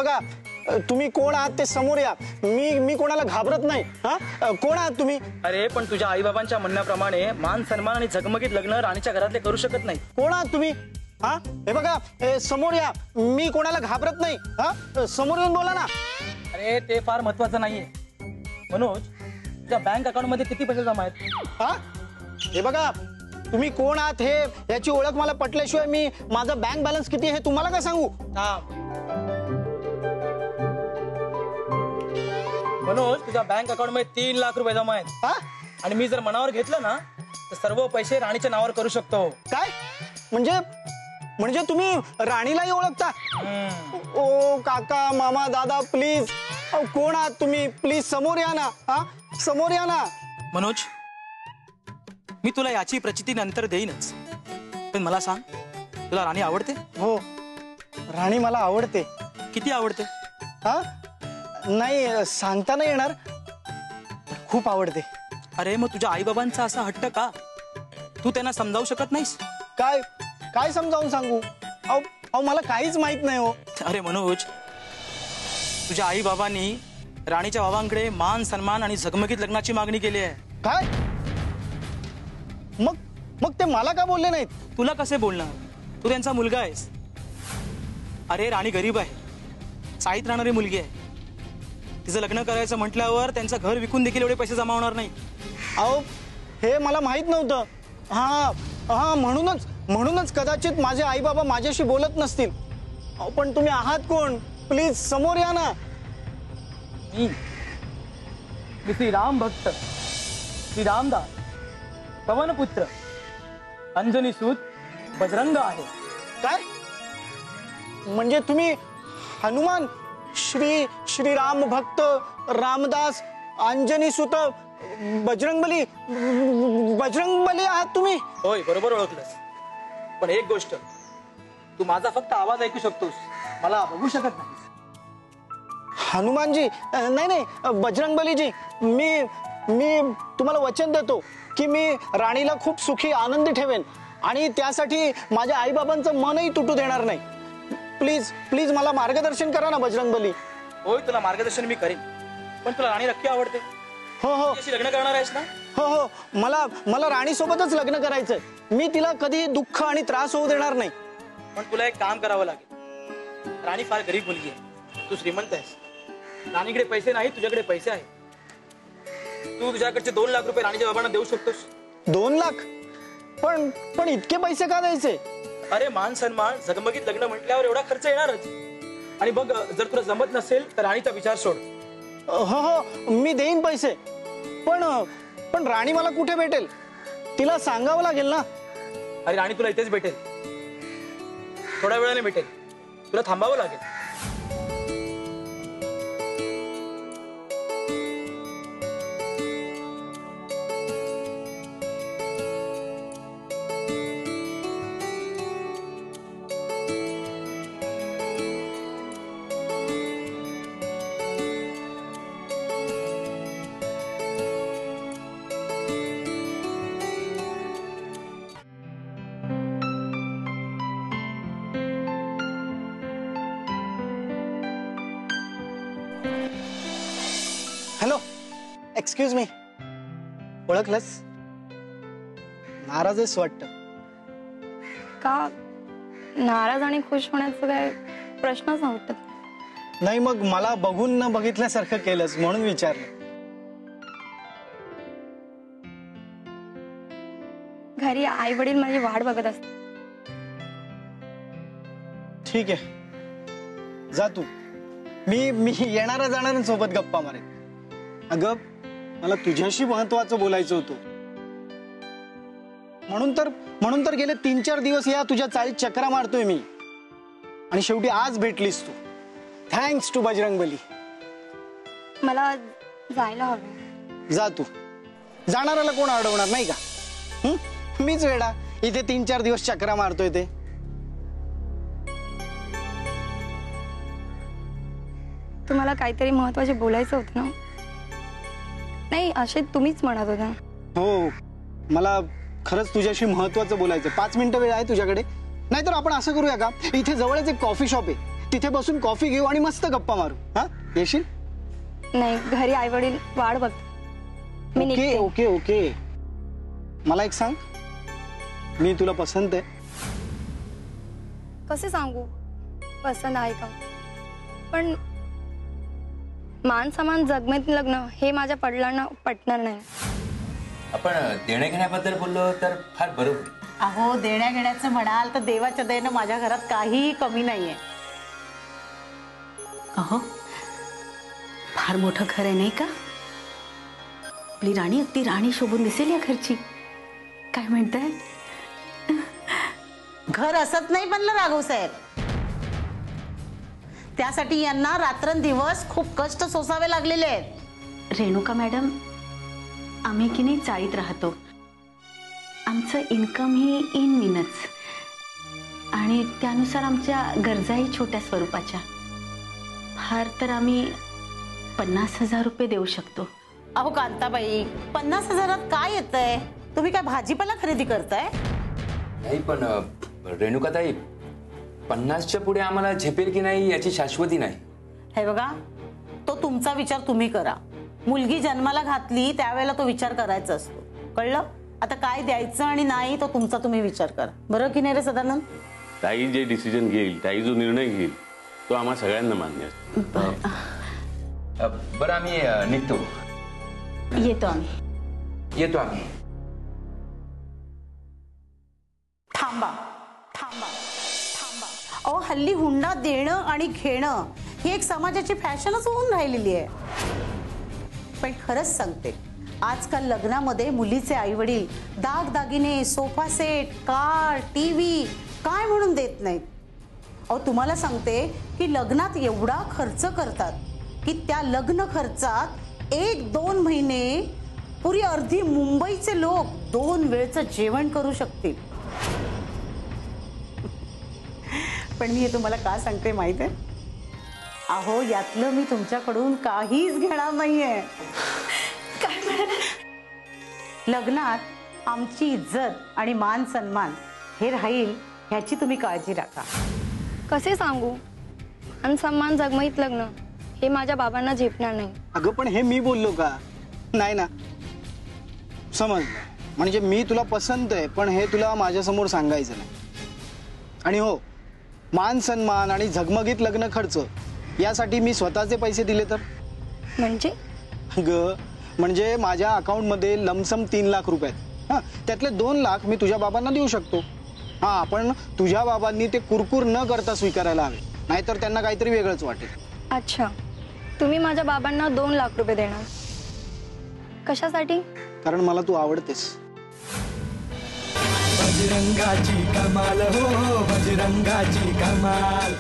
बघा, तुम्ही कोण आहात ते समोर या. मी कोणाला घाबरत नाही. हा, कोण आहात तुम्ही? अरे पण तुझ्या आई बाबांच्या म्हणण्याप्रमाणे मान सन्मान आणि झगमगीत लग्न राणीच्या घरातले करू शकत नाही. कोण आहात तुम्ही? हा, हे बघा, समोर या. मी कोणाला घाबरत नाही. हा, समोर येऊन बोला ना. अरे ते फार महत्वाचं नाहीये. मनोज, तुझ्या बँक अकाउंट मध्ये किती पैसे जमा आहेत? हा, हे बघा, तुम्ही कोण आहात हे याची ओळख मला पटल्याशिवाय मी माझा बँक बॅलन्स किती आहे तुम्हाला काय सांगू? मनोज, तुझ्या बँक अकाउंट मध्ये 3 लाख रुपये जमा आहेत. हा, आणि मी जर मनावर घेतलं ना तर सर्व पैसे राणीच्या नावावर करू शकतो. काय? म्हणजे तुम्ही राणीलाही ओळखता? ओ काका, मामा, दादा, प्लीज, कोण आहात तुम्ही? प्लीज समोर या ना. हा, समोर या ना. मनोज, मी तुला याची प्रचिती नंतर देईनच, पण मला सांग, तुला राणी आवडते? हो, राणी मला आवडते. किती आवडते? हा, नाही सांगता नाही येणार, खूप आवडते. अरे मग तुझ्या आई बाबांचा असा हट्ट का? तू त्यांना समजावू शकत नाहीस? काय समजावून सांगू? अहो मला काहीच माहित नाही हो. अरे मनोज, तुझ्या आई बाबांनी राणीच्या बाबांकडे मान सन्मान आणि झगमगीत लग्नाची मागणी केली आहे. काय? मग ते मला का बोलले नाहीत? तुला कसे बोलणार? तू त्यांचा मुलगा आहेस. अरे राणी गरीब आहे, चाळीत राहणारी मुलगी आहे. तिचं लग्न करायचं म्हटल्यावर त्यांचं घर विकून देखील एवढे पैसे जमा होणार नाही. अहो हे मला माहित नव्हतं. हा, म्हणूनच कदाचित माझे आई बाबा माझ्याशी बोलत नसतील. अहो पण तुम्ही आहात कोण? प्लीज समोर या ना. मी श्रीराम भक्त, श्री रामदास, पवनपुत्र, अंजनी सूत, बजरंग आहे. काय? म्हणजे तुम्ही हनुमान, श्रीराम भक्त, रामदास, अंजनी सुत, बजरंगबली आहात तुम्ही? होय, बरोबर ओळखलंस. पण एक गोष्ट, तू माझा फक्त आवाज ऐकू शकतोस, मला बघू शकत नाही. हनुमानजी, नाही, बजरंगबलीजी, मी तुम्हाला वचन देतो की मी राणीला खूप सुखी आनंदी ठेवेन आणि त्यासाठी माझ्या आईबाबांचं मनही तुटू देणार नाही. प्लीज मला मार्गदर्शन करा ना बजरंगबली. होय, तुला मार्गदर्शन मी करेन, पण तुला राणी नक्की आवडते? हो, लग्न करणार आहेस ना? हो, मला राणी सोबतच लग्न करायचंय. मी तिला कधी दुःख आणि त्रास होऊ देणार नाही. पण तुला एक काम करावं लागेल. राणी फार गरीब मुलगी आहे, तू श्रीमंत आहेस. राणीकडे पैसे नाही, तुझ्याकडे पैसे आहेत. तू तुझ्याकडचे 2 लाख रुपये राणीच्या बाबांना देऊ शकतोस. 2 लाख? पण इतके पैसे का द्यायचे? अरे मान सन्मान झगमगीत लग्न म्हटल्यावर एवढा खर्च येणारच. आणि बघ, जर तुला जमत नसेल तर राणीचा विचार सोड. हो, मी देईन पैसे, पण राणी मला कुठे भेटेल? तिला सांगावं लागेल ना. अरे राणी तुला इथेच भेटेल, थोड्या वेळाने भेटेल. तुला थांबावं लागेल. हॅलो, एक्सक्यूज मी, ओळखलंस? नाराज आहेस वाटतं. का? नाराज आणि खुश होण्याचं काय प्रश्नच नव्हता. नाही, मग मला बघून न बघितल्यासारखं केलंस म्हणून विचारलं. घरी आई वडील माझी वाट बघत असतात. ठीक आहे, जा तू. मी येणारा जाणाऱ्या सोबत गप्पा मारेन. अगं, मला तुझ्याशी महत्वाचं बोलायचं होतं. म्हणून तर गेले 3-4 दिवस या तुझ्या चाळीत चक्रा मारतोय मी, आणि शेवटी आज भेटलीस तू. Thanks to Bajrangbali. मला जायला हवं. जा तू. जाणाऱ्याला कोण अडवणार नाही का? मीच वेडा इथे 3-4 दिवस चक्रा मारतोय ते. तुम्हाला काहीतरी महत्वाचे बोलायचं होतं ना? नाही, असे तुम्हीच म्हणत होता. हो, मला खरंच तुझ्याशी महत्वाचं बोलायचं. 5 मिनिटं वेळ आहे तुझ्याकडे? नाहीतर आपण असं करूया का, इथे जवळच एक कॉफी शॉप आहे, तिथे बसून कॉफी घेऊ आणि मस्त गप्पा मारू. हा, येशील? नाही, घरी आई वडील वाढ बघ. मी ओके निघते. Okay okay. मला एक सांग, मी तुला पसंत आहे? कसे सांगू पसंत आहे का? पण मान समान जगमेत लग्न हे माझ्या वडिलांना पटणार नाही. आपण देण्या घेण्याबद्दल बोललो तर फार बरं होईल. अहो, देण्या घेण्याचं म्हणाल तर देवाच्या दयेनं माझ्या घरात काहीही कमी नाहीये. अहो, फार मोठं घर आहे नाही का? आपली राणी अगदी राणी शोभून दिसेल या घरची. काय म्हणताय? घर असत नाही बनलं राघव साहेब. त्यासाठी यांना रात्रंदिवस खूप कष्ट सोसावे लागलेले आहेत. रेणुका मॅडम, आम्ही की नाही चाळीत राहतो. आमचं इन्कम ही इन मिनच आणि त्यानुसार आमच्या गरजाही छोट्या स्वरूपाच्या. फार तर आम्ही 50,000 रुपये देऊ शकतो. अहो कांताबाई, 50,000 काय येतंय? तुम्ही काय भाजीपाला खरेदी करताय? नाही पण रेणुकाताई, 50च्या पुढे आम्हाला झेपेल की नाही याची शाश्वती नाही. हे बघा, तो तुमचा विचार तुम्ही करा. मुलगी जन्माला घातली त्यावेळेला तो विचार करायचा असतो. कळलं? आता काय द्यायचं आणि नाही तो तुमचा तुम्ही विचार करा. बरं की नाही रे सदानंद? ताई जे डिसिजन घेईल, ताई जो निर्णय घेईल तो आम्हा सगळ्यांना मान्य असतो. बरं, आम्ही निघतो. येतो आम्ही. येतो आम्ही. थांबा थांबा थांबा. अहो, हल्ली हुंडा देणं आणि घेणं ही एक समाजाची फॅशनच होऊन राहिलेली आहे. पण खरंच सांगते, आजकाल लग्नामध्ये मुलीचे आई वडील दागदागिने, सोफा सेट, कार, टीव्ही काय म्हणून देत नाहीत. अहो, तुम्हाला सांगते की लग्नात एवढा खर्च करतात की त्या लग्न खर्चात 1-2 महिने पुरी अर्धी मुंबईचे लोक 2 वेळचं जेवण करू शकतील. पण मी हे तुम्हाला का सांगते माहित आहे? अहो, यातलं मी तुमच्याकडून काहीच घेणार नाहीये. काय म्हणाला? लग्नात आमची इज्जत आणि मान सन्मान हे राहील ह्याची तुम्ही काळजी राखा. कसे सांगू? आणि सन्मान जगमईत लग्न हे माझ्या बाबांना झेपणार नाही. अगं, पण हे मी बोललो का? नाही ना. समजलं. म्हणजे मी तुला पसंत आहे, पण हे तुला माझ्यासमोर सांगायचं नाही. आणि हो, मान सन्मान आणि झगमगीत लग्न खर्च यासाठी मी स्वतःचे पैसे दिले तर? म्हणजे ग म्हणजे माझ्या अकाउंटमध्ये लमसम 3 लाख रुपये आहेत. हां, त्यातले 2 लाख मी तुझ्या बाबांना देऊ शकतो. हां, पण तुझ्या बाबांनी ते कुरकुर न करता स्वीकारायला हवे, नाहीतर त्यांना काहीतरी वेगळंच वाटेल. अच्छा, तुम्ही माझ्या बाबांना 2 लाख रुपये देणार? कशासाठी? कारण मला तू आवडतेस. बजरंगाची कमाल हो, बजरंगाची कमाल.